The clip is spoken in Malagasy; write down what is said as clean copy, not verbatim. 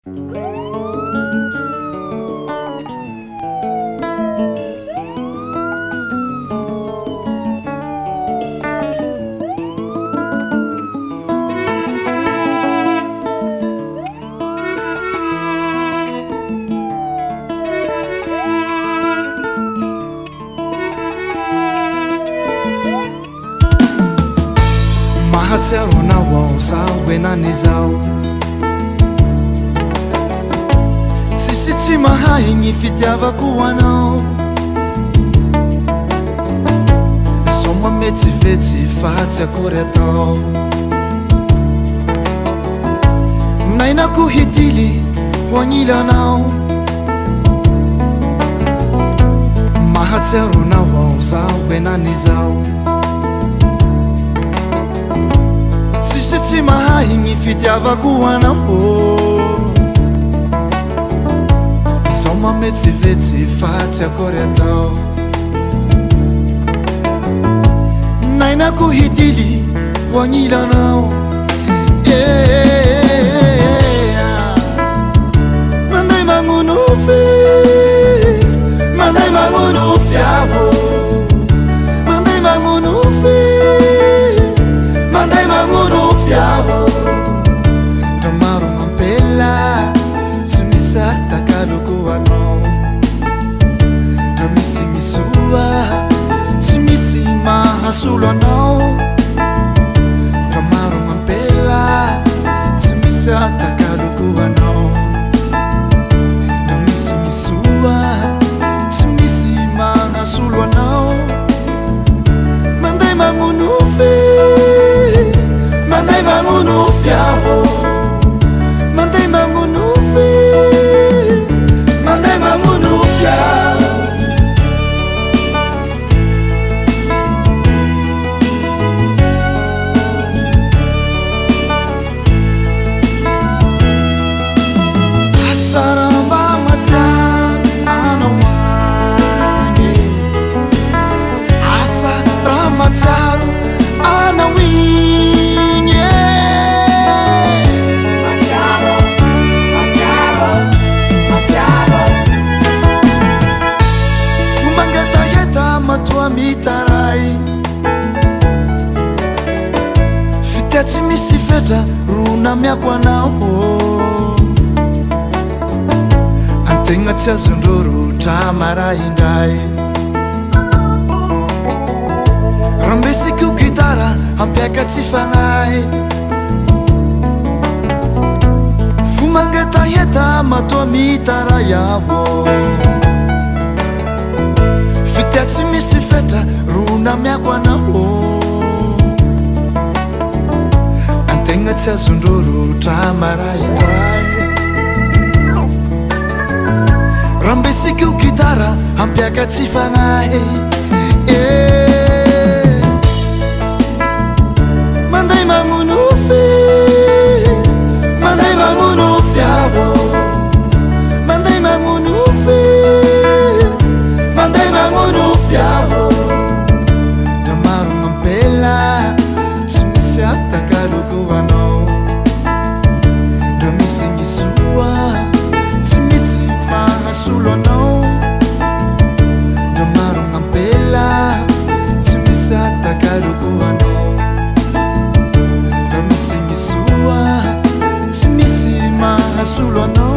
Mahatsiaro anao sao henany zao tsisy tsy mahay gny fitiavako anao sao mametsivetsy fa tsy akory atao nainako hitily ho agnily anao mahatsiaro anao sao henany zao tsisy tsy mahay gny fitiavako anao sao mametsivetsy fa tsy akory atao nainako hitily ho agnily anao manday magnonofy manday magnonofy avo manday magnonofy manday magnonofy avo ndra maro mampela tsy misy atakaloko anao ndra misy misoa tsy misy mahasolo anao ndra maro mampela tsy misy atakaloko anao ndra misy misoa tsy misy mahasolo anao manday magnonofy manday magnonofy avo manday magnonofy manday magnonofy avo asaramba matsiaro anao agny asa raha matsiaro anao igny matsiaro matsiaro matsiaro fombangetaheta matoa mitaray fitiatsy misy fetra rona miako anao antegna tsy azondrorotra maraindray rambesiko gitara ampiakatsy fagnay fombangetaheta matoa mitaray avo fitiatsy misy fetra rona miako anao antegna tsy azondrorotra maraindray rambesiko gitara ampiakatsy fagnay manday magnonofy manday magnonofy avo manday magnonofy manday magnonofy avo ndra maro mampela tsy misy atakaloko anao ndra misy misoa tsy misy mahasolo anao ndra maro mampela tsy misy atakaloko anao ndra misy misoa tsy misy mahasolo anao